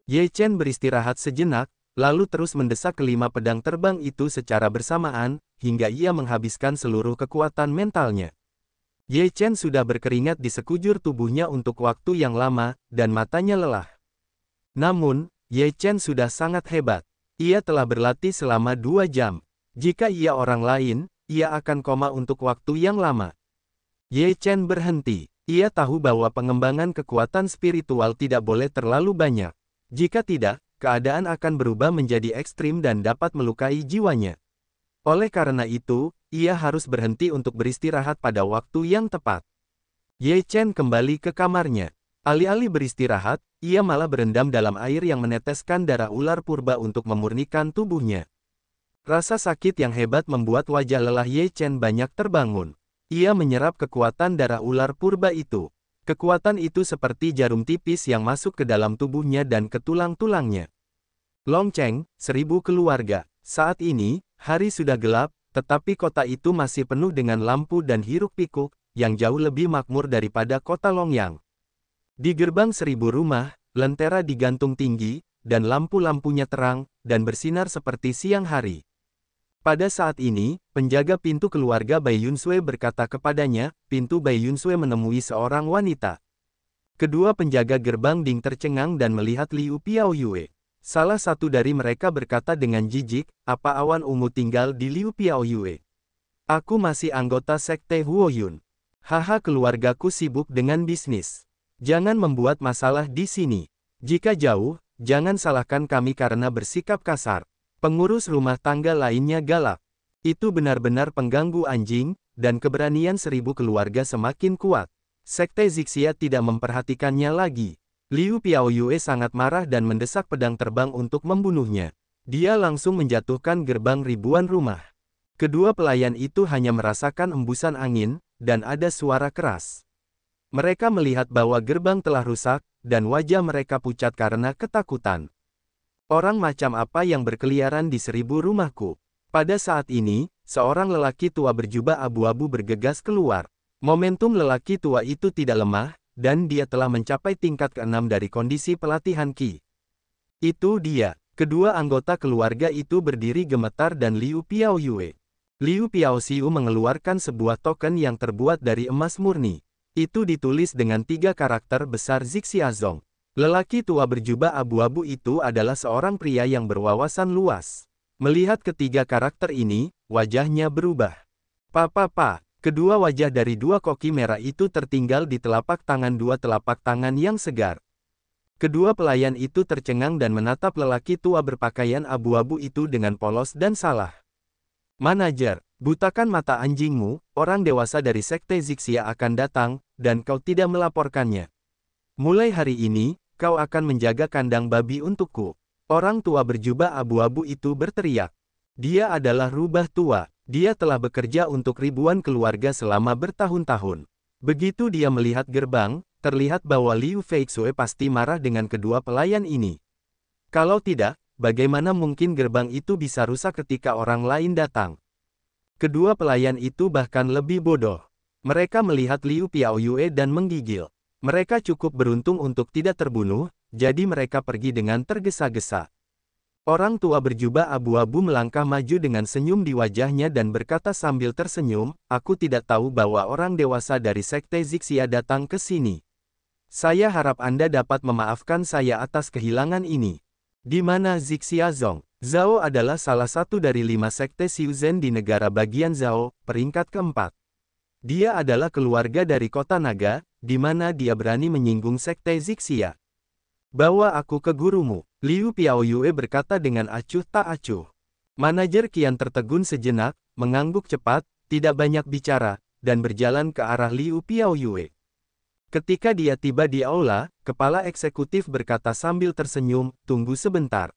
Ye Chen beristirahat sejenak, lalu terus mendesak kelima pedang terbang itu secara bersamaan, hingga ia menghabiskan seluruh kekuatan mentalnya. Ye Chen sudah berkeringat di sekujur tubuhnya untuk waktu yang lama, dan matanya lelah. Namun, Ye Chen sudah sangat hebat. Ia telah berlatih selama 2 jam. Jika ia orang lain, ia akan koma untuk waktu yang lama. Ye Chen berhenti. Ia tahu bahwa pengembangan kekuatan spiritual tidak boleh terlalu banyak. Jika tidak, keadaan akan berubah menjadi ekstrim dan dapat melukai jiwanya. Oleh karena itu, ia harus berhenti untuk beristirahat pada waktu yang tepat. Ye Chen kembali ke kamarnya. Alih-alih beristirahat, ia malah berendam dalam air yang meneteskan darah ular purba untuk memurnikan tubuhnya. Rasa sakit yang hebat membuat wajah lelah Ye Chen banyak terbangun. Ia menyerap kekuatan darah ular purba itu. Kekuatan itu seperti jarum tipis yang masuk ke dalam tubuhnya dan ke tulang-tulangnya. Longcheng, 1000 keluarga. Saat ini, hari sudah gelap, tetapi kota itu masih penuh dengan lampu dan hiruk-pikuk, yang jauh lebih makmur daripada kota Longyang. Di gerbang 1000 rumah, lentera digantung tinggi, dan lampu-lampunya terang, dan bersinar seperti siang hari. Pada saat ini, penjaga pintu keluarga Bai Yunshui berkata kepadanya, pintu Bai Yunshui menemui seorang wanita. Kedua penjaga gerbang Ding tercengang dan melihat Liu Piaoyue. Salah satu dari mereka berkata dengan jijik, apa awan ungu tinggal di Liu Piaoyue? Aku masih anggota sekte Huoyun. Haha, keluargaku sibuk dengan bisnis. Jangan membuat masalah di sini. Jika jauh, jangan salahkan kami karena bersikap kasar. Pengurus rumah tangga lainnya galak. Itu benar-benar pengganggu anjing, dan keberanian 1000 keluarga semakin kuat. Sekte Zixia tidak memperhatikannya lagi. Liu Piaoyue sangat marah dan mendesak pedang terbang untuk membunuhnya. Dia langsung menjatuhkan gerbang ribuan rumah. Kedua pelayan itu hanya merasakan embusan angin, dan ada suara keras. Mereka melihat bahwa gerbang telah rusak, dan wajah mereka pucat karena ketakutan. Orang macam apa yang berkeliaran di 1000 rumahku? Pada saat ini, seorang lelaki tua berjubah abu-abu bergegas keluar. Momentum lelaki tua itu tidak lemah, dan dia telah mencapai tingkat ke-6 dari kondisi pelatihan Qi. Itu dia. Kedua anggota keluarga itu berdiri gemetar dan Liu Piaoyue. Liu Piaoxiu mengeluarkan sebuah token yang terbuat dari emas murni. Itu ditulis dengan 3 karakter besar Zixiazong. Lelaki tua berjubah abu-abu itu adalah seorang pria yang berwawasan luas. Melihat ketiga karakter ini, wajahnya berubah. Papa, kedua wajah dari 2 koki merah itu tertinggal di telapak tangan 2 telapak tangan yang segar. Kedua pelayan itu tercengang dan menatap lelaki tua berpakaian abu-abu itu dengan polos dan salah. Manajer, butakan mata anjingmu, orang dewasa dari sekte Zixia akan datang, dan kau tidak melaporkannya. Mulai hari ini, kau akan menjaga kandang babi untukku. Orang tua berjubah abu-abu itu berteriak. Dia adalah rubah tua. Dia telah bekerja untuk ribuan keluarga selama bertahun-tahun. Begitu dia melihat gerbang, terlihat bahwa Liu Feixue pasti marah dengan kedua pelayan ini. Kalau tidak, bagaimana mungkin gerbang itu bisa rusak ketika orang lain datang? Kedua pelayan itu bahkan lebih bodoh. Mereka melihat Liu Piaoyue dan menggigil. Mereka cukup beruntung untuk tidak terbunuh, jadi mereka pergi dengan tergesa-gesa. Orang tua berjubah abu-abu melangkah maju dengan senyum di wajahnya dan berkata sambil tersenyum, aku tidak tahu bahwa orang dewasa dari sekte Zixia datang ke sini. Saya harap Anda dapat memaafkan saya atas kehilangan ini. Di mana Zixiazong? Zhao adalah salah satu dari 5 sekte Xiuzhen di negara bagian Zhao, peringkat keempat. Dia adalah keluarga dari kota naga, di mana dia berani menyinggung sekte Zixia. Bawa aku ke gurumu, Liu Piaoyue berkata dengan acuh tak acuh. Manajer kian tertegun sejenak, mengangguk cepat, tidak banyak bicara, dan berjalan ke arah Liu Piaoyue. Ketika dia tiba di aula, kepala eksekutif berkata sambil tersenyum, tunggu sebentar.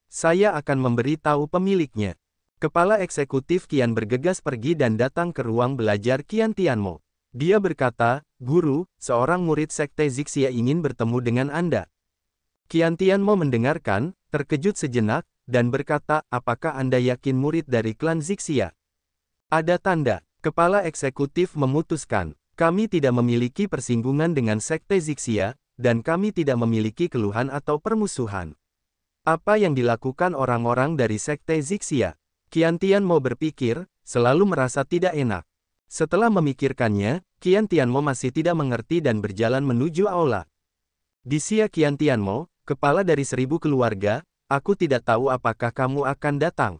Saya akan memberi tahu pemiliknya. Kepala eksekutif kian bergegas pergi dan datang ke ruang belajar Qian Tianmo. Dia berkata, Guru, seorang murid sekte Zixia ingin bertemu dengan Anda. Qian Tianmo mendengarkan, terkejut sejenak, dan berkata, apakah Anda yakin murid dari klan Zixia? Ada tanda. Kepala eksekutif memutuskan, kami tidak memiliki persinggungan dengan sekte Zixia, dan kami tidak memiliki keluhan atau permusuhan. Apa yang dilakukan orang-orang dari Sekte Zixia? Qian Tianmo berpikir, selalu merasa tidak enak. Setelah memikirkannya, Qian Tianmo masih tidak mengerti dan berjalan menuju aula. Di Sia Qian Tianmo, kepala dari 1000 keluarga, aku tidak tahu apakah kamu akan datang.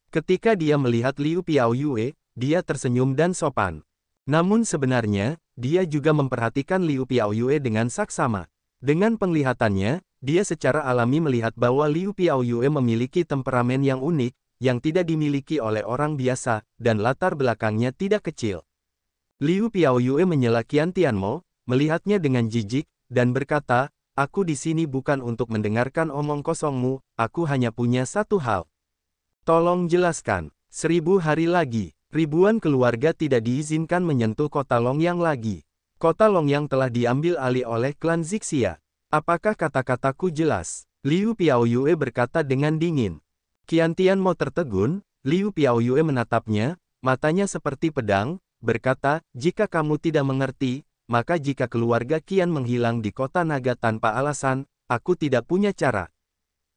Ketika dia melihat Liu Piaoyue, dia tersenyum dan sopan. Namun sebenarnya, dia juga memperhatikan Liu Piaoyue dengan saksama. Dengan penglihatannya, dia secara alami melihat bahwa Liu Piaoyue memiliki temperamen yang unik, yang tidak dimiliki oleh orang biasa, dan latar belakangnya tidak kecil. Liu Piaoyue menyela Qian Tianmo, melihatnya dengan jijik, dan berkata, aku di sini bukan untuk mendengarkan omong kosongmu, aku hanya punya satu hal. Tolong jelaskan, 1000 hari lagi, ribuan keluarga tidak diizinkan menyentuh kota Longyang lagi. Kota Longyang telah diambil alih oleh klan Zixia. Apakah kata-kataku jelas? Liu Piaoyue berkata dengan dingin. Qian Tianmo tertegun, Liu Piaoyue menatapnya, matanya seperti pedang, berkata, jika kamu tidak mengerti, maka jika keluarga Qian menghilang di kota naga tanpa alasan, aku tidak punya cara.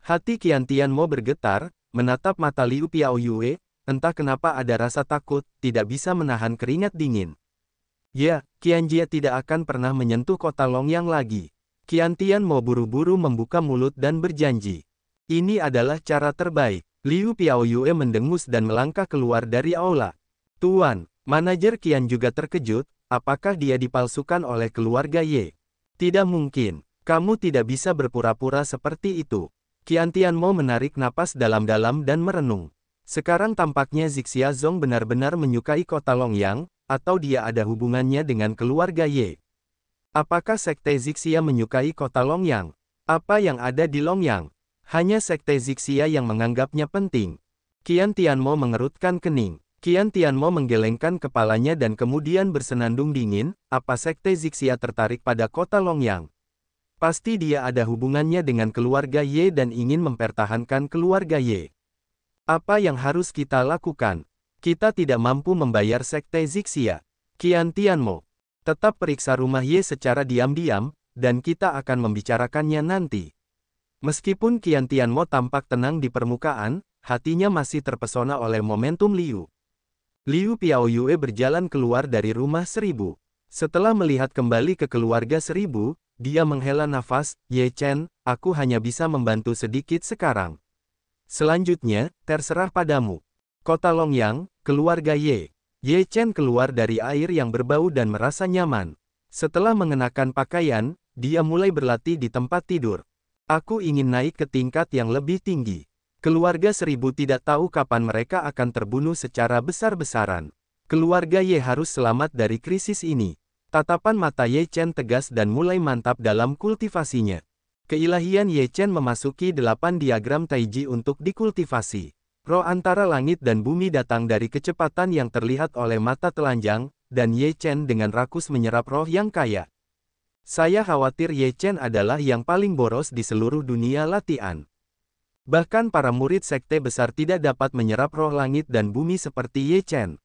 Hati Qian Tianmo bergetar, menatap mata Liu Piaoyue, entah kenapa ada rasa takut, tidak bisa menahan keringat dingin. Ya, Qian Jia tidak akan pernah menyentuh kota Longyang lagi. Qian Tianmo buru-buru membuka mulut dan berjanji. Ini adalah cara terbaik. Liu Piaoyue mendengus dan melangkah keluar dari aula. Tuan, manajer Qian juga terkejut, apakah dia dipalsukan oleh keluarga Ye? Tidak mungkin, kamu tidak bisa berpura-pura seperti itu. Qian Tianmo menarik napas dalam-dalam dan merenung. Sekarang tampaknya Zixia Zong benar-benar menyukai kota Longyang, atau dia ada hubungannya dengan keluarga Ye. Apakah Sekte Zixia menyukai kota Longyang? Apa yang ada di Longyang? Hanya Sekte Zixia yang menganggapnya penting. Qian Tianmo mengerutkan kening. Qian Tianmo menggelengkan kepalanya dan kemudian bersenandung dingin, apa Sekte Zixia tertarik pada kota Longyang? Pasti dia ada hubungannya dengan keluarga Ye dan ingin mempertahankan keluarga Ye. Apa yang harus kita lakukan? Kita tidak mampu membayar Sekte Zixia. Qian Tianmo, tetap periksa rumah Ye secara diam-diam, dan kita akan membicarakannya nanti. Meskipun Qian Tianmo tampak tenang di permukaan, hatinya masih terpesona oleh momentum Liu. Liu Piaoyue berjalan keluar dari rumah 1000. Setelah melihat kembali ke keluarga 1000, dia menghela nafas, Ye Chen, aku hanya bisa membantu sedikit sekarang. Selanjutnya, terserah padamu. Kota Longyang, keluarga Ye. Ye Chen keluar dari air yang berbau dan merasa nyaman. Setelah mengenakan pakaian, dia mulai berlatih di tempat tidur. Aku ingin naik ke tingkat yang lebih tinggi. Keluarga 1000 tidak tahu kapan mereka akan terbunuh secara besar-besaran. Keluarga Ye harus selamat dari krisis ini. Tatapan mata Ye Chen tegas dan mulai mantap dalam kultivasinya. Keilahian Ye Chen memasuki 8 diagram Taiji untuk dikultivasi. Roh antara langit dan bumi datang dari kecepatan yang terlihat oleh mata telanjang, dan Ye Chen dengan rakus menyerap roh yang kaya. Saya khawatir Ye Chen adalah yang paling boros di seluruh dunia latihan. Bahkan para murid sekte besar tidak dapat menyerap roh langit dan bumi seperti Ye Chen.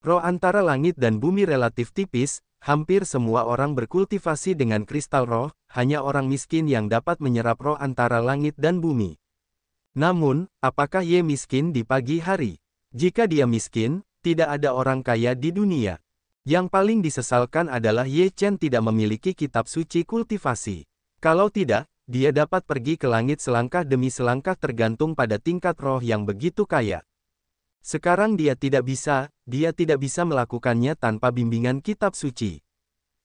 Roh antara langit dan bumi relatif tipis, hampir semua orang berkultivasi dengan kristal roh, hanya orang miskin yang dapat menyerap roh antara langit dan bumi. Namun, apakah Ye miskin di pagi hari? Jika dia miskin, tidak ada orang kaya di dunia. Yang paling disesalkan adalah Ye Chen tidak memiliki kitab suci kultivasi. Kalau tidak, dia dapat pergi ke langit selangkah demi selangkah tergantung pada tingkat roh yang begitu kaya. Sekarang dia tidak bisa melakukannya tanpa bimbingan kitab suci.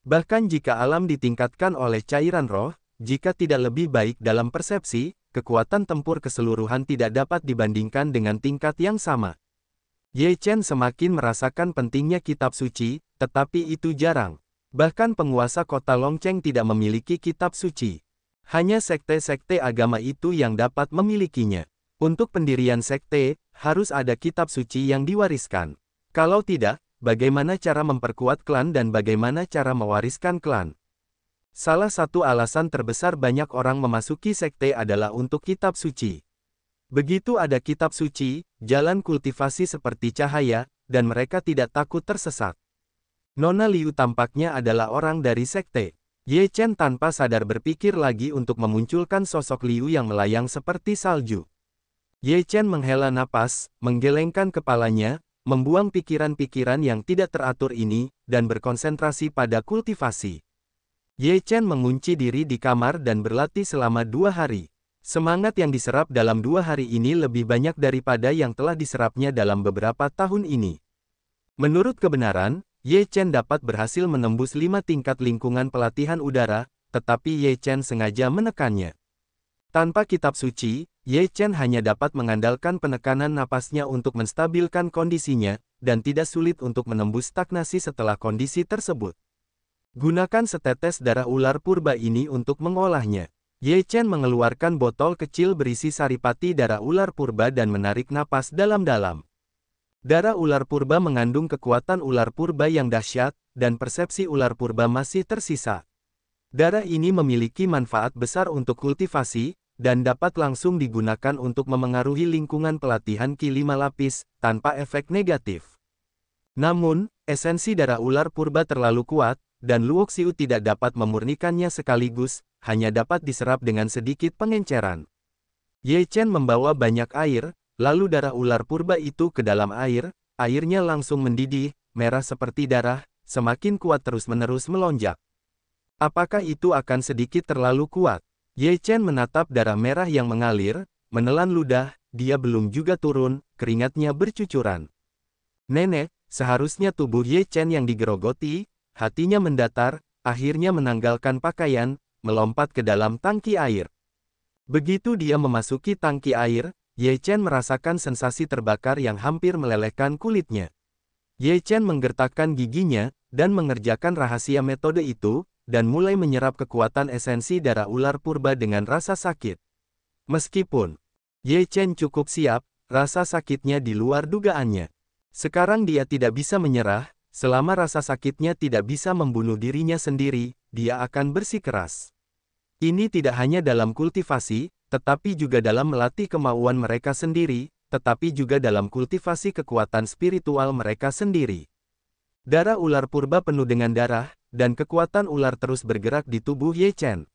Bahkan jika alam ditingkatkan oleh cairan roh, jika tidak lebih baik dalam persepsi, kekuatan tempur keseluruhan tidak dapat dibandingkan dengan tingkat yang sama. Ye Chen semakin merasakan pentingnya kitab suci, tetapi itu jarang. Bahkan penguasa kota Longcheng tidak memiliki kitab suci. Hanya sekte-sekte agama itu yang dapat memilikinya. Untuk pendirian sekte, harus ada kitab suci yang diwariskan. Kalau tidak, bagaimana cara memperkuat klan dan bagaimana cara mewariskan klan? Salah satu alasan terbesar banyak orang memasuki sekte adalah untuk kitab suci. Begitu ada kitab suci, jalan kultivasi seperti cahaya, dan mereka tidak takut tersesat. Nona Liu tampaknya adalah orang dari sekte. Ye Chen tanpa sadar berpikir lagi untuk memunculkan sosok Liu yang melayang seperti salju. Ye Chen menghela napas, menggelengkan kepalanya, membuang pikiran-pikiran yang tidak teratur ini, dan berkonsentrasi pada kultivasi. Ye Chen mengunci diri di kamar dan berlatih selama 2 hari. Semangat yang diserap dalam 2 hari ini lebih banyak daripada yang telah diserapnya dalam beberapa tahun ini. Menurut kebenaran, Ye Chen dapat berhasil menembus 5 tingkat lingkungan pelatihan udara, tetapi Ye Chen sengaja menekannya. Tanpa kitab suci, Ye Chen hanya dapat mengandalkan penekanan napasnya untuk menstabilkan kondisinya, dan tidak sulit untuk menembus stagnasi setelah kondisi tersebut. Gunakan setetes darah ular purba ini untuk mengolahnya. Ye Chen mengeluarkan botol kecil berisi saripati darah ular purba dan menarik napas dalam-dalam. Darah ular purba mengandung kekuatan ular purba yang dahsyat, dan persepsi ular purba masih tersisa. Darah ini memiliki manfaat besar untuk kultivasi, dan dapat langsung digunakan untuk memengaruhi lingkungan pelatihan Ki 5 lapis, tanpa efek negatif. Namun, esensi darah ular purba terlalu kuat, dan Luoxiu tidak dapat memurnikannya sekaligus, hanya dapat diserap dengan sedikit pengenceran. Ye Chen membawa banyak air, lalu darah ular purba itu ke dalam air, airnya langsung mendidih, merah seperti darah, semakin kuat terus-menerus melonjak. Apakah itu akan sedikit terlalu kuat? Ye Chen menatap darah merah yang mengalir, menelan ludah, dia belum juga turun, keringatnya bercucuran. Nenek, seharusnya tubuh Ye Chen yang digerogoti, hatinya mendatar, akhirnya menanggalkan pakaian, melompat ke dalam tangki air. Begitu dia memasuki tangki air, Ye Chen merasakan sensasi terbakar yang hampir melelehkan kulitnya. Ye Chen menggertakkan giginya, dan mengerjakan rahasia metode itu, dan mulai menyerap kekuatan esensi darah ular purba dengan rasa sakit. Meskipun Ye Chen cukup siap, rasa sakitnya di luar dugaannya. Sekarang dia tidak bisa menyerah. Selama rasa sakitnya tidak bisa membunuh dirinya sendiri, dia akan bersikeras. Ini tidak hanya dalam kultivasi, tetapi juga dalam melatih kemauan mereka sendiri, tetapi juga dalam kultivasi kekuatan spiritual mereka sendiri. Darah ular purba penuh dengan darah, dan kekuatan ular terus bergerak di tubuh Ye Chen.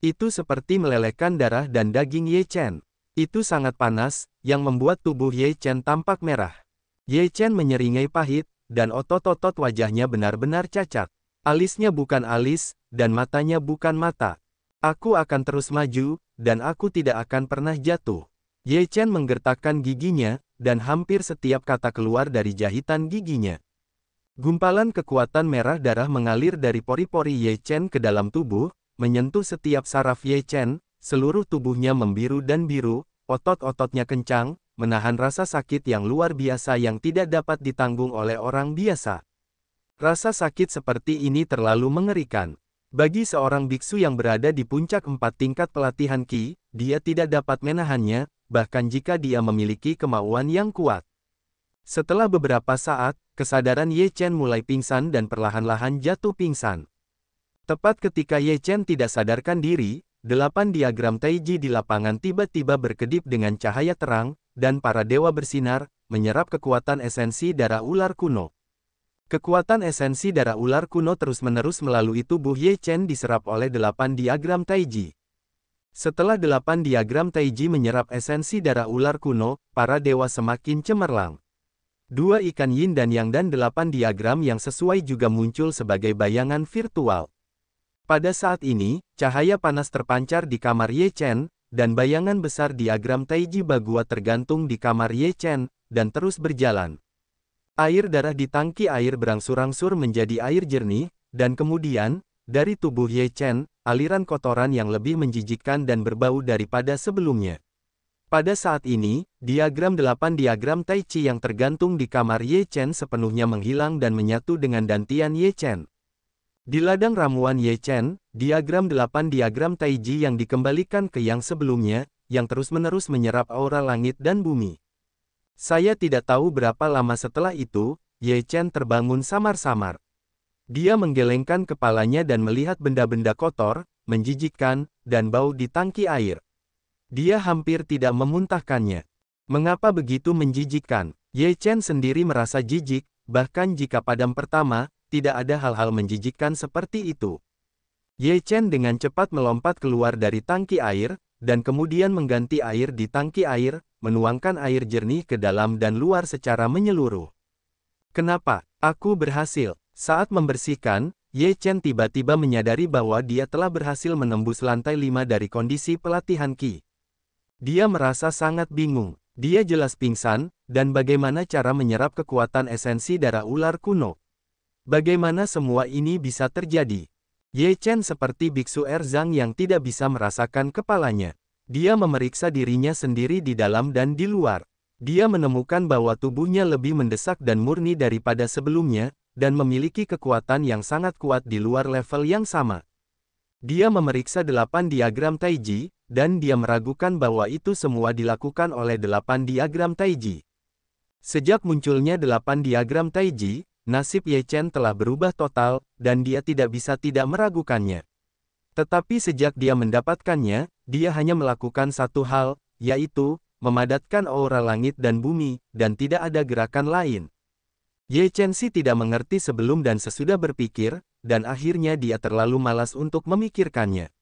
Itu seperti melelehkan darah dan daging Ye Chen. Itu sangat panas, yang membuat tubuh Ye Chen tampak merah. Ye Chen menyeringai pahit, dan otot-otot wajahnya benar-benar cacat. Alisnya bukan alis, dan matanya bukan mata. Aku akan terus maju, dan aku tidak akan pernah jatuh. Ye Chen menggertakkan giginya, dan hampir setiap kata keluar dari jahitan giginya. Gumpalan kekuatan merah darah mengalir dari pori-pori Ye Chen ke dalam tubuh, menyentuh setiap saraf Ye Chen, seluruh tubuhnya membiru dan biru, otot-ototnya kencang, menahan rasa sakit yang luar biasa yang tidak dapat ditanggung oleh orang biasa. Rasa sakit seperti ini terlalu mengerikan. Bagi seorang biksu yang berada di puncak 4 tingkat pelatihan Qi, dia tidak dapat menahannya, bahkan jika dia memiliki kemauan yang kuat. Setelah beberapa saat, kesadaran Ye Chen mulai pingsan dan perlahan-lahan jatuh pingsan. Tepat ketika Ye Chen tidak sadarkan diri, 8 diagram Taiji di lapangan tiba-tiba berkedip dengan cahaya terang, dan para dewa bersinar, menyerap kekuatan esensi darah ular kuno. Kekuatan esensi darah ular kuno terus-menerus melalui tubuh Ye Chen diserap oleh 8 diagram Taiji. Setelah 8 diagram Taiji menyerap esensi darah ular kuno, para dewa semakin cemerlang. 2 ikan yin dan yang dan 8 diagram yang sesuai juga muncul sebagai bayangan virtual. Pada saat ini, cahaya panas terpancar di kamar Ye Chen, dan bayangan besar diagram Taiji Bagua tergantung di kamar Ye Chen, dan terus berjalan. Air darah di tangki air berangsur-angsur menjadi air jernih, dan kemudian, dari tubuh Ye Chen, aliran kotoran yang lebih menjijikkan dan berbau daripada sebelumnya. Pada saat ini, diagram 8 diagram Tai Chi yang tergantung di kamar Ye Chen sepenuhnya menghilang dan menyatu dengan dantian Ye Chen. Di ladang ramuan Ye Chen, diagram 8 diagram Taiji yang dikembalikan ke yang sebelumnya, yang terus-menerus menyerap aura langit dan bumi. Saya tidak tahu berapa lama setelah itu, Ye Chen terbangun samar-samar. Dia menggelengkan kepalanya dan melihat benda-benda kotor, menjijikkan, dan bau di tangki air. Dia hampir tidak memuntahkannya. Mengapa begitu menjijikkan? Ye Chen sendiri merasa jijik, bahkan jika padam pertama, tidak ada hal-hal menjijikkan seperti itu. Ye Chen dengan cepat melompat keluar dari tangki air, dan kemudian mengganti air di tangki air, menuangkan air jernih ke dalam dan luar secara menyeluruh. Kenapa? Aku berhasil. Saat membersihkan, Ye Chen tiba-tiba menyadari bahwa dia telah berhasil menembus lantai 5 dari kondisi pelatihan Qi. Dia merasa sangat bingung. Dia jelas pingsan, dan bagaimana cara menyerap kekuatan esensi darah ular kuno. Bagaimana semua ini bisa terjadi? Ye Chen seperti biksu Erzang yang tidak bisa merasakan kepalanya. Dia memeriksa dirinya sendiri di dalam dan di luar. Dia menemukan bahwa tubuhnya lebih mendesak dan murni daripada sebelumnya, dan memiliki kekuatan yang sangat kuat di luar level yang sama. Dia memeriksa 8 diagram Taiji, dan dia meragukan bahwa itu semua dilakukan oleh 8 diagram Taiji. Sejak munculnya 8 diagram Taiji, nasib Ye Chen telah berubah total, dan dia tidak bisa tidak meragukannya. Tetapi sejak dia mendapatkannya, dia hanya melakukan satu hal, yaitu, memadatkan aura langit dan bumi, dan tidak ada gerakan lain. Ye Chen tidak mengerti sebelum dan sesudah berpikir, dan akhirnya dia terlalu malas untuk memikirkannya.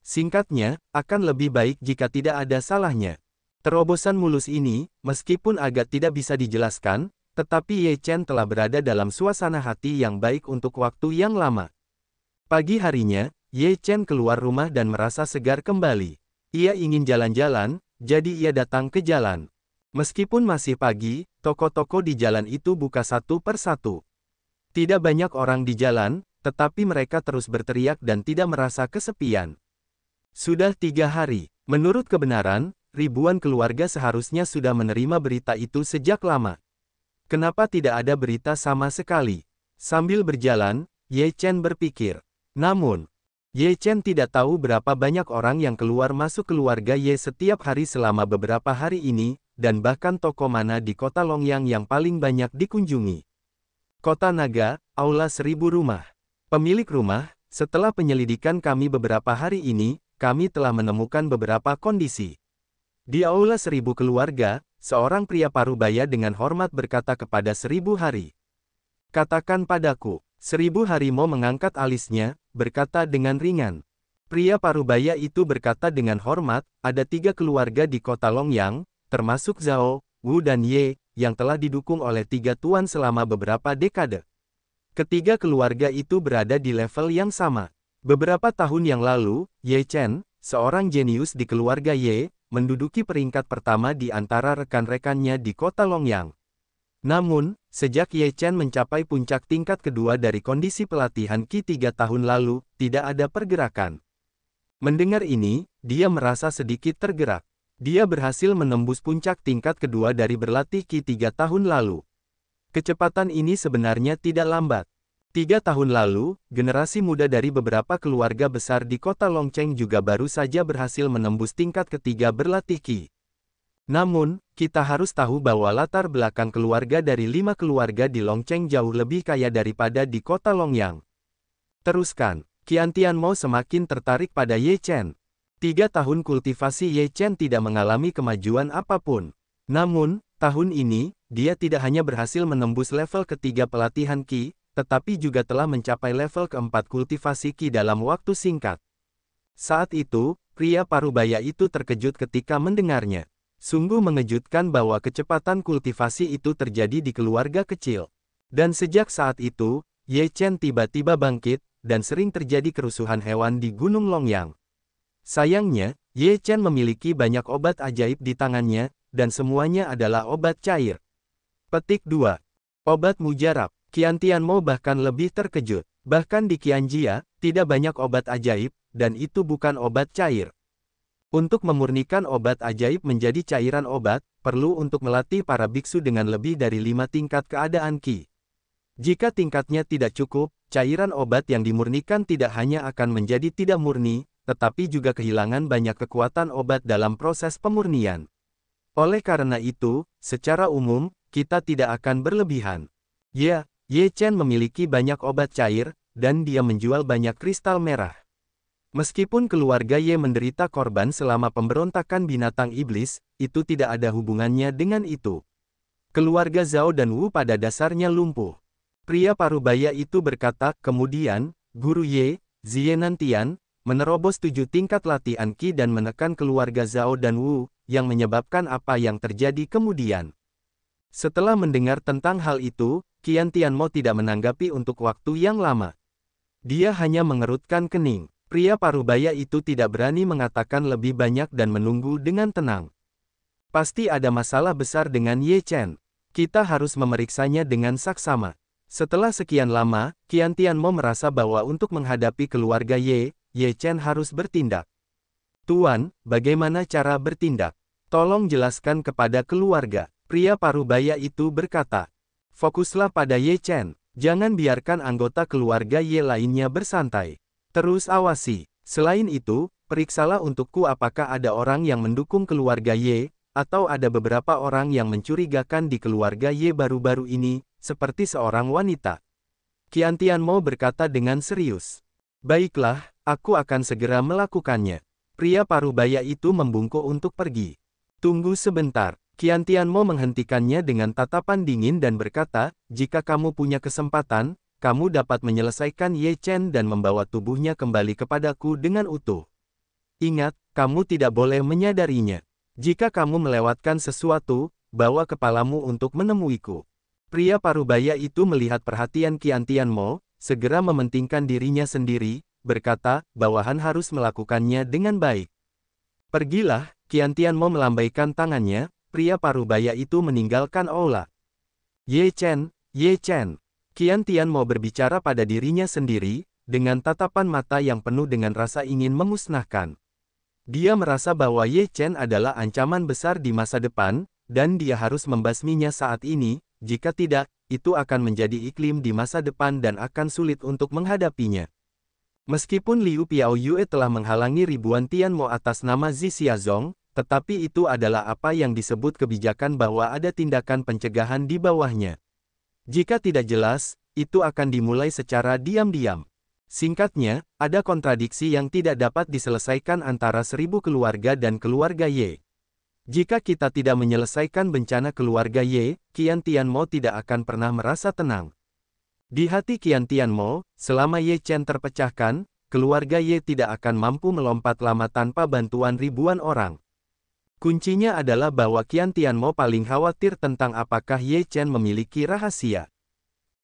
Singkatnya, akan lebih baik jika tidak ada salahnya. Terobosan mulus ini, meskipun agak tidak bisa dijelaskan, tetapi Ye Chen telah berada dalam suasana hati yang baik untuk waktu yang lama. Pagi harinya, Ye Chen keluar rumah dan merasa segar kembali. Ia ingin jalan-jalan, jadi ia datang ke jalan. Meskipun masih pagi, toko-toko di jalan itu buka satu per satu. Tidak banyak orang di jalan, tetapi mereka terus berteriak dan tidak merasa kesepian. Sudah 3 hari. Menurut kebenaran, ribuan keluarga seharusnya sudah menerima berita itu sejak lama. Kenapa tidak ada berita sama sekali? Sambil berjalan, Ye Chen berpikir. Namun, Ye Chen tidak tahu berapa banyak orang yang keluar masuk keluarga Ye setiap hari selama beberapa hari ini, dan bahkan toko mana di kota Longyang yang paling banyak dikunjungi. Kota Naga, Aula 1000 Rumah. Pemilik rumah, setelah penyelidikan kami beberapa hari ini, kami telah menemukan beberapa kondisi. Di Aula 1000 keluarga, seorang pria parubaya dengan hormat berkata kepada 1000 hari. Katakan padaku. 1000 harimau mengangkat alisnya, berkata dengan ringan. Pria parubaya itu berkata dengan hormat, ada 3 keluarga di kota Longyang, termasuk Zhao, Wu dan Ye, yang telah didukung oleh 3 tuan selama beberapa dekade. Ketiga keluarga itu berada di level yang sama. Beberapa tahun yang lalu, Ye Chen, seorang jenius di keluarga Ye, menduduki peringkat pertama di antara rekan-rekannya di kota Longyang. Namun, sejak Ye Chen mencapai puncak tingkat kedua dari kondisi pelatihan Qi 3 tahun lalu, tidak ada pergerakan. Mendengar ini, dia merasa sedikit tergerak. Dia berhasil menembus puncak tingkat kedua dari berlatih Qi 3 tahun lalu. Kecepatan ini sebenarnya tidak lambat. 3 tahun lalu, generasi muda dari beberapa keluarga besar di kota Longcheng juga baru saja berhasil menembus tingkat ketiga berlatih Qi. Namun, kita harus tahu bahwa latar belakang keluarga dari 5 keluarga di Longcheng jauh lebih kaya daripada di kota Longyang. Teruskan, Qian Tianmo semakin tertarik pada Ye Chen. 3 tahun kultivasi Ye Chen tidak mengalami kemajuan apapun. Namun, tahun ini, dia tidak hanya berhasil menembus level ketiga pelatihan Qi, tetapi juga telah mencapai level keempat kultivasi Qi dalam waktu singkat. Saat itu, pria parubaya itu terkejut ketika mendengarnya. Sungguh mengejutkan bahwa kecepatan kultivasi itu terjadi di keluarga kecil. Dan sejak saat itu, Ye Chen tiba-tiba bangkit, dan sering terjadi kerusuhan hewan di Gunung Longyang. Sayangnya, Ye Chen memiliki banyak obat ajaib di tangannya, dan semuanya adalah obat cair. Petik 2. Obat mujarab. Qian Tianmo bahkan lebih terkejut. Bahkan di Qianjia, tidak banyak obat ajaib, dan itu bukan obat cair. Untuk memurnikan obat ajaib menjadi cairan obat, perlu untuk melatih para biksu dengan lebih dari 5 tingkat keadaan Qi. Jika tingkatnya tidak cukup, cairan obat yang dimurnikan tidak hanya akan menjadi tidak murni, tetapi juga kehilangan banyak kekuatan obat dalam proses pemurnian. Oleh karena itu, secara umum, kita tidak akan berlebihan. Ye Chen memiliki banyak obat cair, dan dia menjual banyak kristal merah. Meskipun keluarga Ye menderita korban selama pemberontakan binatang iblis, itu tidak ada hubungannya dengan itu. Keluarga Zhao dan Wu pada dasarnya lumpuh. Pria parubaya itu berkata, kemudian, Guru Ye, Zienantian, menerobos 7 tingkat latihan Qi dan menekan keluarga Zhao dan Wu, yang menyebabkan apa yang terjadi kemudian. Setelah mendengar tentang hal itu, Qian Tianmo tidak menanggapi untuk waktu yang lama. Dia hanya mengerutkan kening. Pria parubaya itu tidak berani mengatakan lebih banyak dan menunggu dengan tenang. Pasti ada masalah besar dengan Ye Chen. Kita harus memeriksanya dengan saksama. Setelah sekian lama, Qian Tianmo merasa bahwa untuk menghadapi keluarga Ye Chen harus bertindak. Tuan, bagaimana cara bertindak? Tolong jelaskan kepada keluarga. Pria parubaya itu berkata. Fokuslah pada Ye Chen. Jangan biarkan anggota keluarga Ye lainnya bersantai. Terus awasi. Selain itu, periksalah untukku apakah ada orang yang mendukung keluarga Ye, atau ada beberapa orang yang mencurigakan di keluarga Ye baru-baru ini, seperti seorang wanita. Qian Tianmo berkata dengan serius. Baiklah, aku akan segera melakukannya. Pria parubaya itu membungkuk untuk pergi. Tunggu sebentar. Qian Tianmo menghentikannya dengan tatapan dingin dan berkata, jika kamu punya kesempatan, kamu dapat menyelesaikan Ye Chen dan membawa tubuhnya kembali kepadaku dengan utuh. Ingat, kamu tidak boleh menyadarinya. Jika kamu melewatkan sesuatu, bawa kepalamu untuk menemuiku. Pria parubaya itu melihat perhatian Qian Tianmo, segera mementingkan dirinya sendiri, berkata, bawahan harus melakukannya dengan baik. Pergilah, Qian Tianmo melambaikan tangannya, pria parubaya itu meninggalkan aula. Ye Chen, Ye Chen. Qian Tianmo berbicara pada dirinya sendiri, dengan tatapan mata yang penuh dengan rasa ingin memusnahkan. Dia merasa bahwa Ye Chen adalah ancaman besar di masa depan, dan dia harus membasminya saat ini, jika tidak, itu akan menjadi iklim di masa depan dan akan sulit untuk menghadapinya. Meskipun Liu Piaoyue telah menghalangi ribuan Tianmo atas nama Zi Xiazong, tetapi itu adalah apa yang disebut kebijakan bahwa ada tindakan pencegahan di bawahnya. Jika tidak jelas, itu akan dimulai secara diam-diam. Singkatnya, ada kontradiksi yang tidak dapat diselesaikan antara 1000 keluarga dan keluarga Ye. Jika kita tidak menyelesaikan bencana keluarga Ye, Qian Tianmo tidak akan pernah merasa tenang. Di hati Qian Tianmo, selama Ye Chen terpecahkan, keluarga Ye tidak akan mampu melompat lama tanpa bantuan ribuan orang. Kuncinya adalah bahwa Qian Tianmo paling khawatir tentang apakah Ye Chen memiliki rahasia.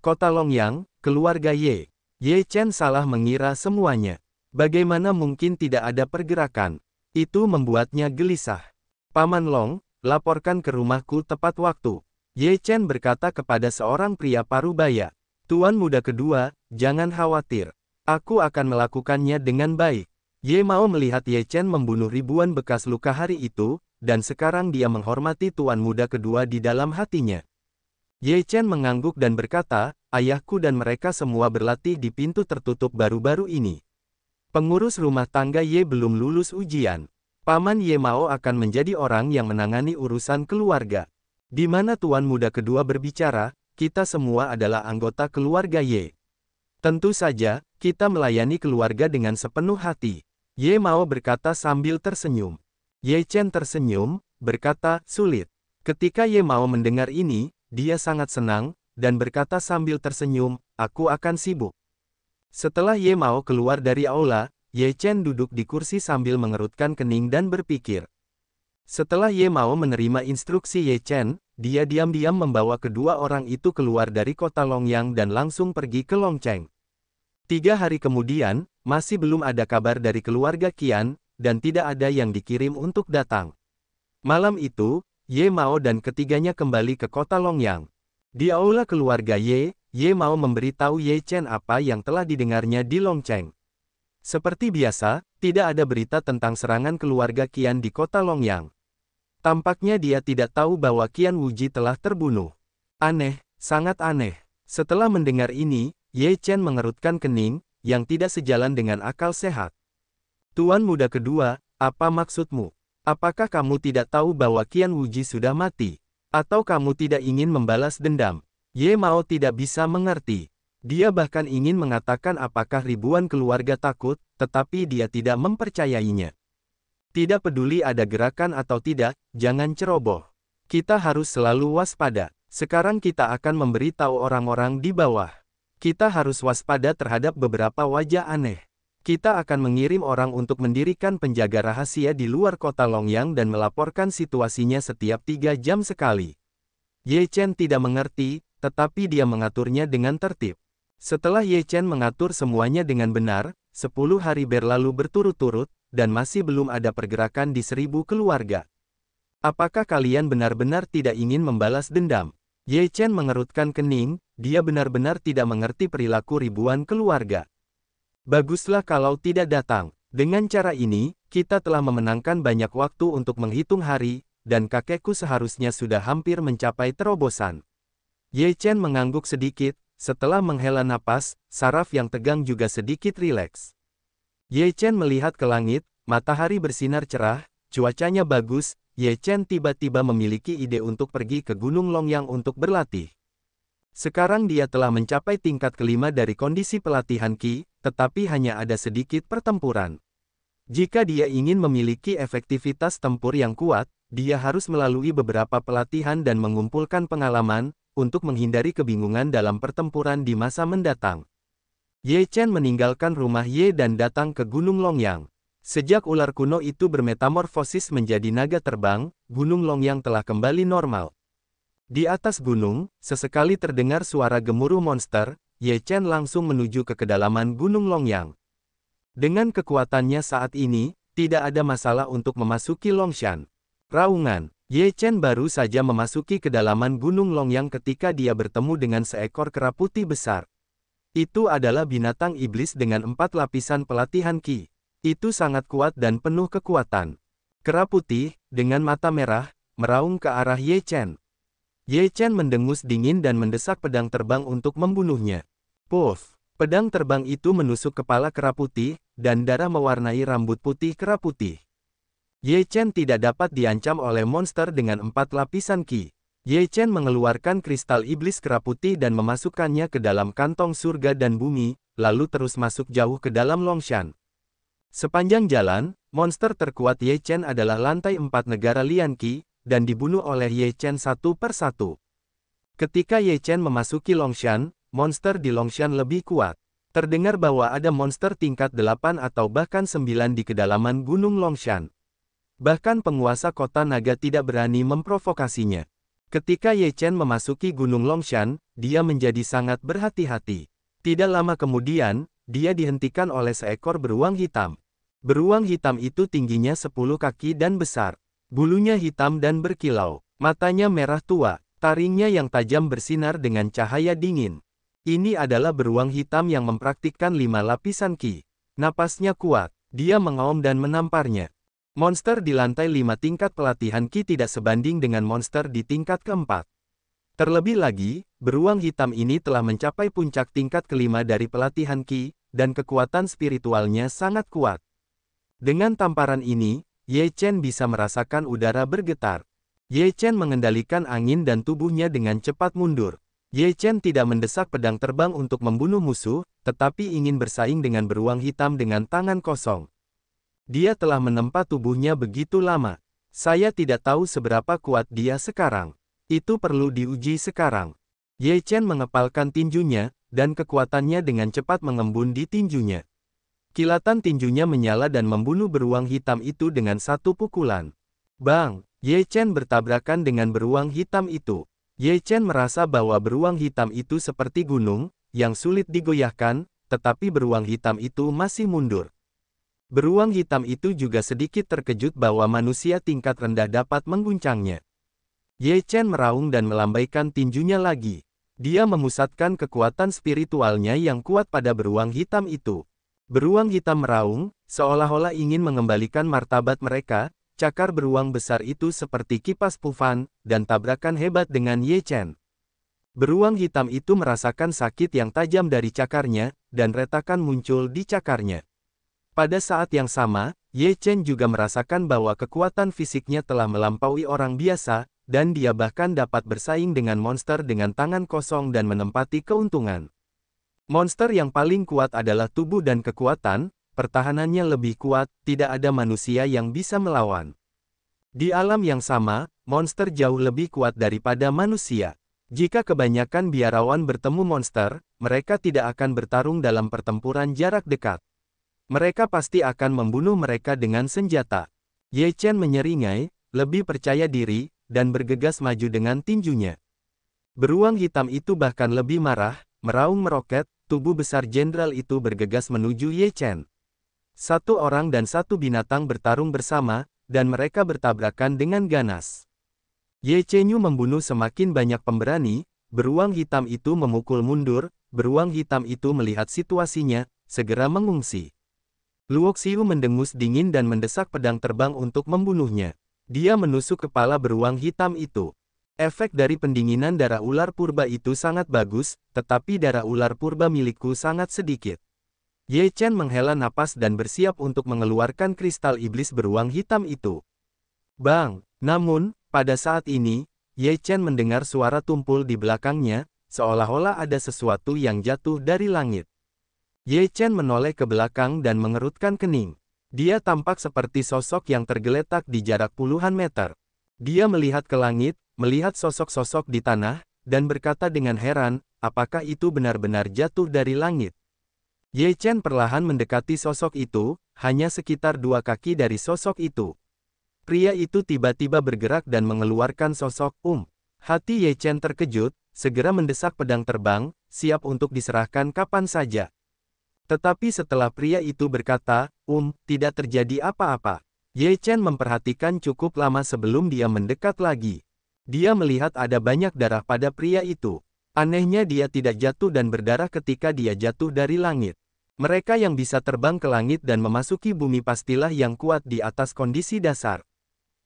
Kota Longyang, keluarga Ye. Ye Chen salah mengira semuanya. Bagaimana mungkin tidak ada pergerakan? Itu membuatnya gelisah. Paman Long, laporkan ke rumahku tepat waktu. Ye Chen berkata kepada seorang pria parubaya. Tuan muda kedua, jangan khawatir. Aku akan melakukannya dengan baik. Ye Mao melihat Ye Chen membunuh ribuan bekas luka hari itu, dan sekarang dia menghormati tuan muda kedua di dalam hatinya. Ye Chen mengangguk dan berkata, ayahku dan mereka semua berlatih di pintu tertutup baru-baru ini. Pengurus rumah tangga Ye belum lulus ujian. Paman Ye Mao akan menjadi orang yang menangani urusan keluarga. Di mana tuan muda kedua berbicara, kita semua adalah anggota keluarga Ye. Tentu saja, kita melayani keluarga dengan sepenuh hati. Ye Mao berkata sambil tersenyum. Ye Chen tersenyum, berkata, sulit. Ketika Ye Mao mendengar ini, dia sangat senang, dan berkata sambil tersenyum, aku akan sibuk. Setelah Ye Mao keluar dari aula, Ye Chen duduk di kursi sambil mengerutkan kening dan berpikir. Setelah Ye Mao menerima instruksi Ye Chen, dia diam-diam membawa kedua orang itu keluar dari kota Longyang dan langsung pergi ke Longcheng. 3 hari kemudian, masih belum ada kabar dari keluarga Qian, dan tidak ada yang dikirim untuk datang. Malam itu, Ye Mao dan ketiganya kembali ke kota Longyang. Di aula keluarga Ye Mao memberitahu Ye Chen apa yang telah didengarnya di Longcheng. Seperti biasa, tidak ada berita tentang serangan keluarga Qian di kota Longyang. Tampaknya dia tidak tahu bahwa Qian Wuji telah terbunuh. Aneh, sangat aneh. Setelah mendengar ini, Ye Chen mengerutkan kening, yang tidak sejalan dengan akal sehat. Tuan muda kedua, apa maksudmu? Apakah kamu tidak tahu bahwa Qian Wuji sudah mati? Atau kamu tidak ingin membalas dendam? Ye Mao tidak bisa mengerti. Dia bahkan ingin mengatakan apakah ribuan keluarga takut, tetapi dia tidak mempercayainya. Tidak peduli ada gerakan atau tidak, jangan ceroboh. Kita harus selalu waspada. Sekarang kita akan memberitahu orang-orang di bawah. Kita harus waspada terhadap beberapa wajah aneh. Kita akan mengirim orang untuk mendirikan penjaga rahasia di luar kota Longyang dan melaporkan situasinya setiap 3 jam sekali. Ye Chen tidak mengerti, tetapi dia mengaturnya dengan tertib. Setelah Ye Chen mengatur semuanya dengan benar, 10 hari berlalu berturut-turut, dan masih belum ada pergerakan di 1000 keluarga. Apakah kalian benar-benar tidak ingin membalas dendam? Ye Chen mengerutkan kening, dia benar-benar tidak mengerti perilaku ribuan keluarga. Baguslah kalau tidak datang. Dengan cara ini, kita telah memenangkan banyak waktu untuk menghitung hari, dan kakekku seharusnya sudah hampir mencapai terobosan. Ye Chen mengangguk sedikit, setelah menghela napas, saraf yang tegang juga sedikit rileks. Ye Chen melihat ke langit, matahari bersinar cerah, cuacanya bagus. Ye Chen tiba-tiba memiliki ide untuk pergi ke Gunung Longyang untuk berlatih. Sekarang dia telah mencapai tingkat kelima dari kondisi pelatihan Qi, tetapi hanya ada sedikit pertempuran. Jika dia ingin memiliki efektivitas tempur yang kuat, dia harus melalui beberapa pelatihan dan mengumpulkan pengalaman, untuk menghindari kebingungan dalam pertempuran di masa mendatang. Ye Chen meninggalkan rumah Ye dan datang ke Gunung Longyang. Sejak ular kuno itu bermetamorfosis menjadi naga terbang, Gunung Longyang telah kembali normal. Di atas gunung, sesekali terdengar suara gemuruh monster. Ye Chen langsung menuju ke kedalaman Gunung Longyang. Dengan kekuatannya saat ini, tidak ada masalah untuk memasuki Longshan. Raungan, Ye Chen baru saja memasuki kedalaman Gunung Longyang ketika dia bertemu dengan seekor kera putih besar. Itu adalah binatang iblis dengan 4 lapisan pelatihan Qi. Itu sangat kuat dan penuh kekuatan. Kera putih, dengan mata merah, meraung ke arah Ye Chen. Ye Chen mendengus dingin dan mendesak pedang terbang untuk membunuhnya. Puff! Pedang terbang itu menusuk kepala kera putih, dan darah mewarnai rambut putih kera putih. Ye Chen tidak dapat diancam oleh monster dengan 4 lapisan Qi. Ye Chen mengeluarkan kristal iblis kera putih dan memasukkannya ke dalam kantong surga dan bumi, lalu terus masuk jauh ke dalam Longshan. Sepanjang jalan, monster terkuat Ye Chen adalah lantai 4 negara Lian Qi, dan dibunuh oleh Ye Chen satu per satu. Ketika Ye Chen memasuki Longshan, monster di Longshan lebih kuat. Terdengar bahwa ada monster tingkat 8 atau bahkan 9 di kedalaman Gunung Longshan. Bahkan penguasa kota naga tidak berani memprovokasinya. Ketika Ye Chen memasuki Gunung Longshan, dia menjadi sangat berhati-hati. Tidak lama kemudian, dia dihentikan oleh seekor beruang hitam. Beruang hitam itu tingginya 10 kaki dan besar. Bulunya hitam dan berkilau, matanya merah tua, taringnya yang tajam bersinar dengan cahaya dingin. Ini adalah beruang hitam yang mempraktikkan 5 lapisan Qi. Napasnya kuat, dia mengaum dan menamparnya. Monster di lantai 5 tingkat pelatihan Qi tidak sebanding dengan monster di tingkat keempat. Terlebih lagi, beruang hitam ini telah mencapai puncak tingkat kelima dari pelatihan Qi, dan kekuatan spiritualnya sangat kuat. Dengan tamparan ini, Ye Chen bisa merasakan udara bergetar. Ye Chen mengendalikan angin dan tubuhnya dengan cepat mundur. Ye Chen tidak mendesak pedang terbang untuk membunuh musuh, tetapi ingin bersaing dengan beruang hitam dengan tangan kosong. Dia telah menempa tubuhnya begitu lama. Saya tidak tahu seberapa kuat dia sekarang. Itu perlu diuji sekarang. Ye Chen mengepalkan tinjunya, dan kekuatannya dengan cepat mengembun di tinjunya. Kilatan tinjunya menyala dan membunuh beruang hitam itu dengan satu pukulan. Bang! Ye Chen bertabrakan dengan beruang hitam itu. Ye Chen merasa bahwa beruang hitam itu seperti gunung, yang sulit digoyahkan, tetapi beruang hitam itu masih mundur. Beruang hitam itu juga sedikit terkejut bahwa manusia tingkat rendah dapat mengguncangnya. Ye Chen meraung dan melambaikan tinjunya lagi. Dia memusatkan kekuatan spiritualnya yang kuat pada beruang hitam itu. Beruang hitam meraung, seolah-olah ingin mengembalikan martabat mereka. Cakar beruang besar itu seperti kipas pufan, dan tabrakan hebat dengan Ye Chen. Beruang hitam itu merasakan sakit yang tajam dari cakarnya, dan retakan muncul di cakarnya. Pada saat yang sama, Ye Chen juga merasakan bahwa kekuatan fisiknya telah melampaui orang biasa, dan dia bahkan dapat bersaing dengan monster dengan tangan kosong dan menempati keuntungan. Monster yang paling kuat adalah tubuh dan kekuatan, pertahanannya lebih kuat, tidak ada manusia yang bisa melawan. Di alam yang sama, monster jauh lebih kuat daripada manusia. Jika kebanyakan biarawan bertemu monster, mereka tidak akan bertarung dalam pertempuran jarak dekat. Mereka pasti akan membunuh mereka dengan senjata. Ye Chen menyeringai, lebih percaya diri, dan bergegas maju dengan tinjunya. Beruang hitam itu bahkan lebih marah, meraung meroket, tubuh besar jenderal itu bergegas menuju Ye Chen. Satu orang dan satu binatang bertarung bersama, dan mereka bertabrakan dengan ganas. Ye Chenyu membunuh semakin banyak pemberani, beruang hitam itu memukul mundur, beruang hitam itu melihat situasinya, segera mengungsi. Luoxiu mendengus dingin dan mendesak pedang terbang untuk membunuhnya. Dia menusuk kepala beruang hitam itu. Efek dari pendinginan darah ular purba itu sangat bagus, tetapi darah ular purba milikku sangat sedikit. Ye Chen menghela napas dan bersiap untuk mengeluarkan kristal iblis beruang hitam itu. Bang! Namun, pada saat ini, Ye Chen mendengar suara tumpul di belakangnya, seolah-olah ada sesuatu yang jatuh dari langit. Ye Chen menoleh ke belakang dan mengerutkan kening. Dia tampak seperti sosok yang tergeletak di jarak puluhan meter. Dia melihat ke langit, melihat sosok-sosok di tanah, dan berkata dengan heran, apakah itu benar-benar jatuh dari langit? Ye Chen perlahan mendekati sosok itu, hanya sekitar 2 kaki dari sosok itu. Pria itu tiba-tiba bergerak dan mengeluarkan sosok Hati Ye Chen terkejut, segera mendesak pedang terbang, siap untuk diserahkan kapan saja. Tetapi setelah pria itu berkata, tidak terjadi apa-apa. Ye Chen memperhatikan cukup lama sebelum dia mendekat lagi. Dia melihat ada banyak darah pada pria itu. Anehnya dia tidak jatuh dan berdarah ketika dia jatuh dari langit. Mereka yang bisa terbang ke langit dan memasuki bumi pastilah yang kuat di atas kondisi dasar.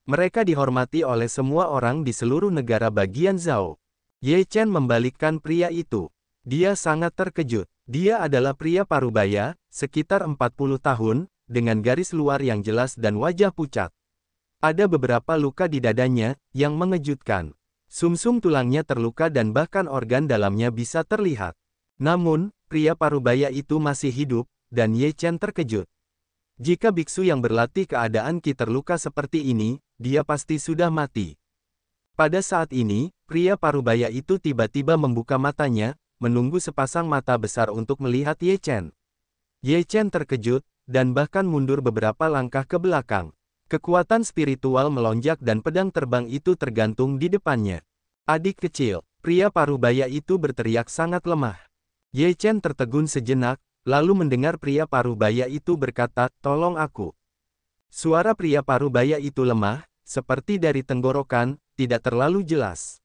Mereka dihormati oleh semua orang di seluruh negara bagian Zhao. Ye Chen membalikkan pria itu. Dia sangat terkejut. Dia adalah pria parubaya, sekitar 40 tahun, dengan garis luar yang jelas dan wajah pucat. Ada beberapa luka di dadanya, yang mengejutkan. Sumsum tulangnya terluka dan bahkan organ dalamnya bisa terlihat. Namun, pria parubaya itu masih hidup, dan Ye Chen terkejut. Jika biksu yang berlatih keadaan Qi terluka seperti ini, dia pasti sudah mati. Pada saat ini, pria parubaya itu tiba-tiba membuka matanya, menunggu sepasang mata besar untuk melihat Ye Chen. Ye Chen terkejut, dan bahkan mundur beberapa langkah ke belakang. Kekuatan spiritual melonjak dan pedang terbang itu tergantung di depannya. Adik kecil, pria parubaya itu berteriak sangat lemah. Ye Chen tertegun sejenak, lalu mendengar pria parubaya itu berkata, "Tolong aku." Suara pria parubaya itu lemah, seperti dari tenggorokan, tidak terlalu jelas.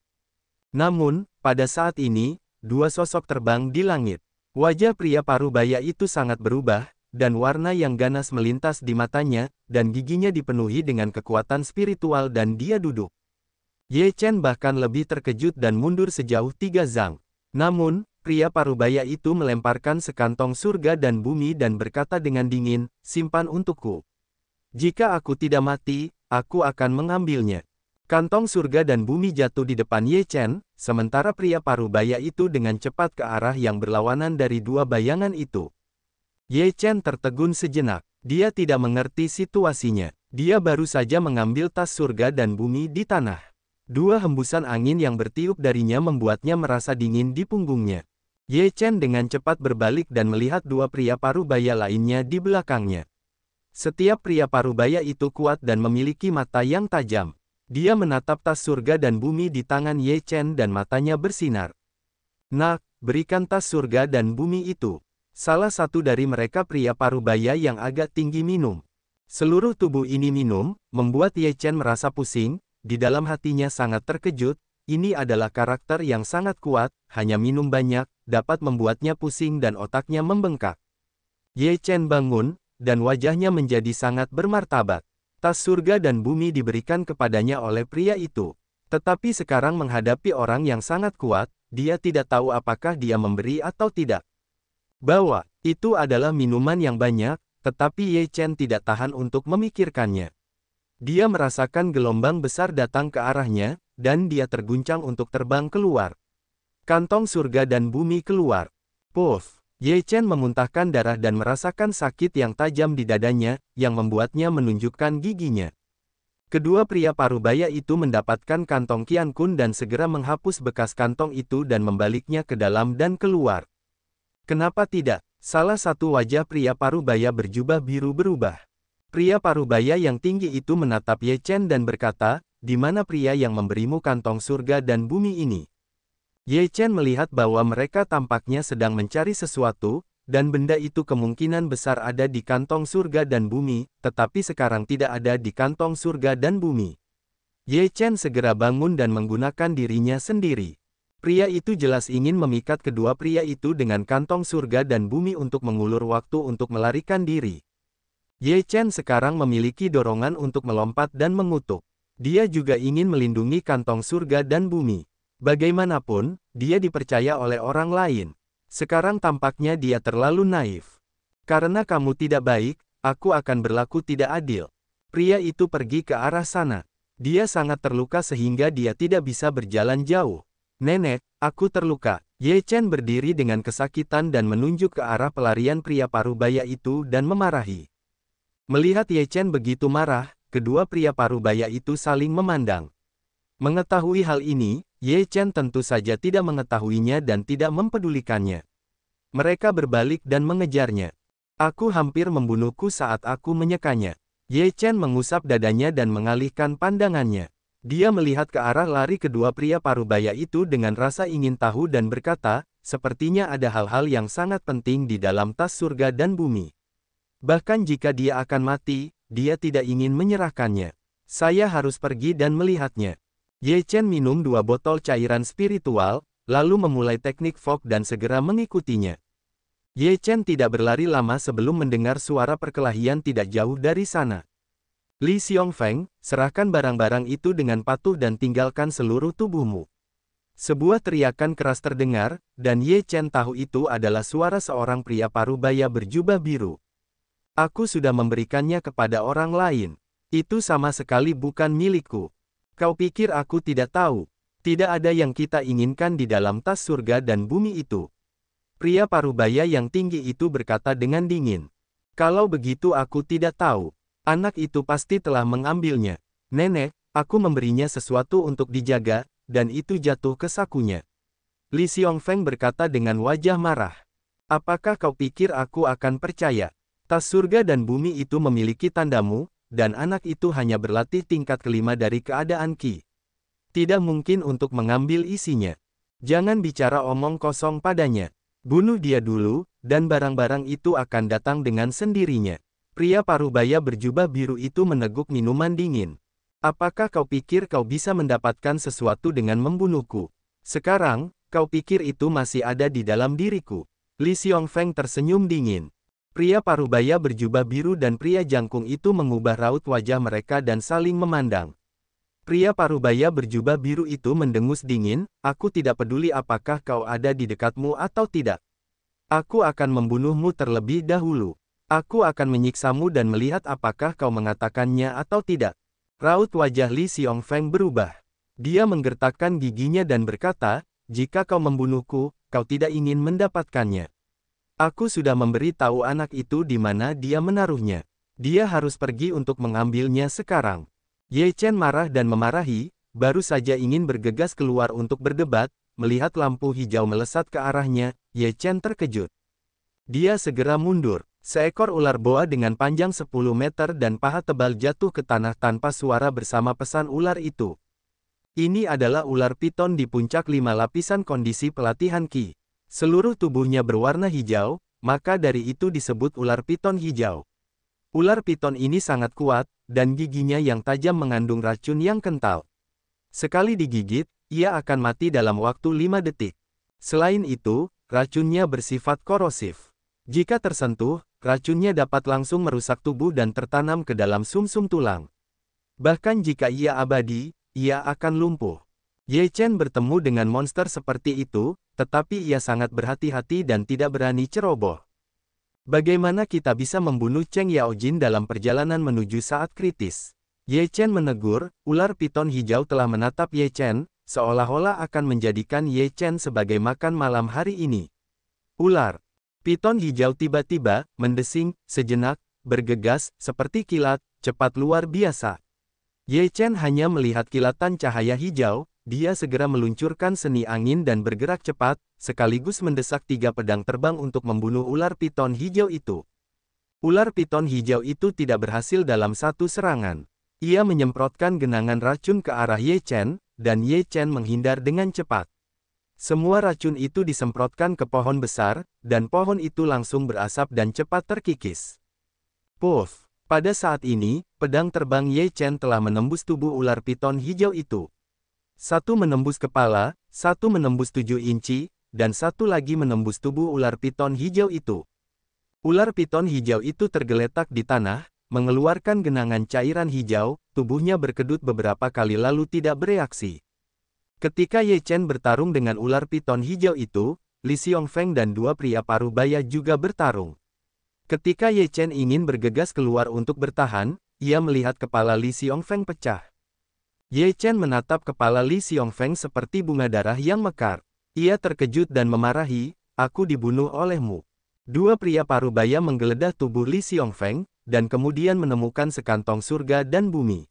Namun, pada saat ini, 2 sosok terbang di langit. Wajah pria parubaya itu sangat berubah, dan warna yang ganas melintas di matanya, dan giginya dipenuhi dengan kekuatan spiritual dan dia duduk. Ye Chen bahkan lebih terkejut dan mundur sejauh 3 zang. Namun, pria parubaya itu melemparkan sekantong surga dan bumi dan berkata dengan dingin, "Simpan untukku. Jika aku tidak mati, aku akan mengambilnya." Kantong surga dan bumi jatuh di depan Ye Chen, sementara pria parubaya itu dengan cepat ke arah yang berlawanan dari 2 bayangan itu. Ye Chen tertegun sejenak. Dia tidak mengerti situasinya. Dia baru saja mengambil tas surga dan bumi di tanah. 2 hembusan angin yang bertiup darinya membuatnya merasa dingin di punggungnya. Ye Chen dengan cepat berbalik dan melihat 2 pria parubaya lainnya di belakangnya. Setiap pria parubaya itu kuat dan memiliki mata yang tajam. Dia menatap tas surga dan bumi di tangan Ye Chen dan matanya bersinar. "Nak, berikan tas surga dan bumi itu." Salah satu dari mereka pria parubaya yang agak tinggi minum. Seluruh tubuh ini minum, membuat Ye Chen merasa pusing, di dalam hatinya sangat terkejut. Ini adalah karakter yang sangat kuat, hanya minum banyak, dapat membuatnya pusing dan otaknya membengkak. Ye Chen bangun, dan wajahnya menjadi sangat bermartabat. Tas surga dan bumi diberikan kepadanya oleh pria itu. Tetapi sekarang menghadapi orang yang sangat kuat, dia tidak tahu apakah dia memberi atau tidak. Bahwa itu adalah minuman yang banyak, tetapi Ye Chen tidak tahan untuk memikirkannya. Dia merasakan gelombang besar datang ke arahnya, dan dia terguncang untuk terbang keluar. Kantong surga dan bumi keluar. Puff! Ye Chen memuntahkan darah dan merasakan sakit yang tajam di dadanya, yang membuatnya menunjukkan giginya. Kedua pria parubaya itu mendapatkan kantong Qian Kun dan segera menghapus bekas kantong itu dan membaliknya ke dalam dan keluar. "Kenapa tidak?" Salah satu wajah pria parubaya berjubah biru berubah. Pria parubaya yang tinggi itu menatap Ye Chen dan berkata, "Di mana pria yang memberimu kantong surga dan bumi ini?" Ye Chen melihat bahwa mereka tampaknya sedang mencari sesuatu, dan benda itu kemungkinan besar ada di kantong surga dan bumi, tetapi sekarang tidak ada di kantong surga dan bumi. Ye Chen segera bangun dan menggunakan dirinya sendiri. Pria itu jelas ingin memikat kedua pria itu dengan kantong surga dan bumi untuk mengulur waktu untuk melarikan diri. Ye Chen sekarang memiliki dorongan untuk melompat dan mengutuk. Dia juga ingin melindungi kantong surga dan bumi. Bagaimanapun, dia dipercaya oleh orang lain. Sekarang tampaknya dia terlalu naif. Karena kamu tidak baik, aku akan berlaku tidak adil. Pria itu pergi ke arah sana. Dia sangat terluka sehingga dia tidak bisa berjalan jauh. Nenek, aku terluka. Ye Chen berdiri dengan kesakitan dan menunjuk ke arah pelarian pria parubaya itu dan memarahi. Melihat Ye Chen begitu marah, kedua pria parubaya itu saling memandang. Mengetahui hal ini, Ye Chen tentu saja tidak mengetahuinya dan tidak mempedulikannya. Mereka berbalik dan mengejarnya. Aku hampir membunuhku saat aku menyekanya. Ye Chen mengusap dadanya dan mengalihkan pandangannya. Dia melihat ke arah lari kedua pria parubaya itu dengan rasa ingin tahu dan berkata, sepertinya ada hal-hal yang sangat penting di dalam tas surga dan bumi. Bahkan jika dia akan mati, dia tidak ingin menyerahkannya. Saya harus pergi dan melihatnya. Ye Chen minum 2 botol cairan spiritual, lalu memulai teknik fog dan segera mengikutinya. Ye Chen tidak berlari lama sebelum mendengar suara perkelahian tidak jauh dari sana. Li Xiongfeng, serahkan barang-barang itu dengan patuh dan tinggalkan seluruh tubuhmu. Sebuah teriakan keras terdengar, dan Ye Chen tahu itu adalah suara seorang pria parubaya berjubah biru. Aku sudah memberikannya kepada orang lain. Itu sama sekali bukan milikku. Kau pikir aku tidak tahu? Tidak ada yang kita inginkan di dalam tas surga dan bumi itu. Pria parubaya yang tinggi itu berkata dengan dingin. Kalau begitu aku tidak tahu. Anak itu pasti telah mengambilnya. Nenek, aku memberinya sesuatu untuk dijaga, dan itu jatuh ke sakunya. Li Xiongfeng berkata dengan wajah marah. Apakah kau pikir aku akan percaya? Tas surga dan bumi itu memiliki tandamu, dan anak itu hanya berlatih tingkat kelima dari keadaan Qi. Tidak mungkin untuk mengambil isinya. Jangan bicara omong kosong padanya. Bunuh dia dulu, dan barang-barang itu akan datang dengan sendirinya. Pria parubaya berjubah biru itu meneguk minuman dingin. Apakah kau pikir kau bisa mendapatkan sesuatu dengan membunuhku? Sekarang, kau pikir itu masih ada di dalam diriku? Li Xiongfeng tersenyum dingin. Pria parubaya berjubah biru dan pria jangkung itu mengubah raut wajah mereka dan saling memandang. Pria parubaya berjubah biru itu mendengus dingin, aku tidak peduli apakah kau ada di dekatmu atau tidak. Aku akan membunuhmu terlebih dahulu. Aku akan menyiksamu dan melihat apakah kau mengatakannya atau tidak. Raut wajah Li Xiongfeng berubah. Dia menggertakkan giginya dan berkata, jika kau membunuhku, kau tidak ingin mendapatkannya. Aku sudah memberi tahu anak itu di mana dia menaruhnya. Dia harus pergi untuk mengambilnya sekarang. Ye Chen marah dan memarahi, baru saja ingin bergegas keluar untuk berdebat, melihat lampu hijau melesat ke arahnya, Ye Chen terkejut. Dia segera mundur. Seekor ular boa dengan panjang 10 meter dan paha tebal jatuh ke tanah tanpa suara bersama pesan ular itu. Ini adalah ular piton di puncak 5 lapisan kondisi pelatihan Qi. Seluruh tubuhnya berwarna hijau, maka dari itu disebut ular piton hijau. Ular piton ini sangat kuat, dan giginya yang tajam mengandung racun yang kental. Sekali digigit, ia akan mati dalam waktu 5 detik. Selain itu, racunnya bersifat korosif. Jika tersentuh, racunnya dapat langsung merusak tubuh dan tertanam ke dalam sumsum tulang. Bahkan jika ia abadi, ia akan lumpuh. Ye Chen bertemu dengan monster seperti itu, tetapi ia sangat berhati-hati dan tidak berani ceroboh. Bagaimana kita bisa membunuh Cheng Yaojin dalam perjalanan menuju saat kritis? Ye Chen menegur, ular piton hijau telah menatap Ye Chen, seolah-olah akan menjadikan Ye Chen sebagai makan malam hari ini. Ular piton hijau tiba-tiba mendesing, sejenak, bergegas, seperti kilat, cepat luar biasa. Ye Chen hanya melihat kilatan cahaya hijau, dia segera meluncurkan seni angin dan bergerak cepat, sekaligus mendesak 3 pedang terbang untuk membunuh ular piton hijau itu. Ular piton hijau itu tidak berhasil dalam satu serangan. Ia menyemprotkan genangan racun ke arah Ye Chen, dan Ye Chen menghindar dengan cepat. Semua racun itu disemprotkan ke pohon besar, dan pohon itu langsung berasap dan cepat terkikis. Puff! Pada saat ini, pedang terbang Ye Chen telah menembus tubuh ular piton hijau itu. Satu menembus kepala, satu menembus 7 inci, dan satu lagi menembus tubuh ular piton hijau itu. Ular piton hijau itu tergeletak di tanah, mengeluarkan genangan cairan hijau, tubuhnya berkedut beberapa kali lalu tidak bereaksi. Ketika Ye Chen bertarung dengan ular piton hijau itu, Li Xiongfeng dan 2 pria paruh baya juga bertarung. Ketika Ye Chen ingin bergegas keluar untuk bertahan, ia melihat kepala Li Xiongfeng pecah. Ye Chen menatap kepala Li Xiongfeng seperti bunga darah yang mekar. Ia terkejut dan memarahi, "Aku dibunuh olehmu." 2 pria paruh baya menggeledah tubuh Li Xiongfeng, dan kemudian menemukan sekantong surga dan bumi.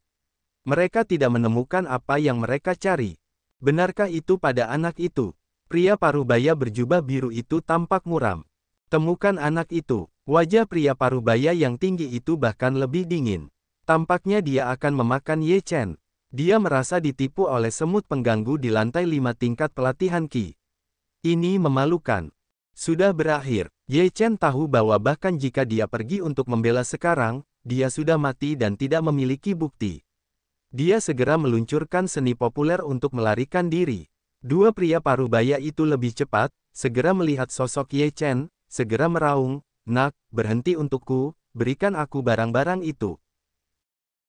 Mereka tidak menemukan apa yang mereka cari. Benarkah itu pada anak itu? Pria paruh baya berjubah biru itu tampak muram. Temukan anak itu. Wajah pria paruh baya yang tinggi itu bahkan lebih dingin. Tampaknya dia akan memakan Ye Chen. Dia merasa ditipu oleh semut pengganggu di lantai 5 tingkat pelatihan Qi. Ini memalukan. Sudah berakhir. Ye Chen tahu bahwa bahkan jika dia pergi untuk membela sekarang, dia sudah mati dan tidak memiliki bukti. Dia segera meluncurkan seni populer untuk melarikan diri. 2 pria paruh baya itu lebih cepat, segera melihat sosok Ye Chen, segera meraung, "Nak, berhenti untukku, berikan aku barang-barang itu."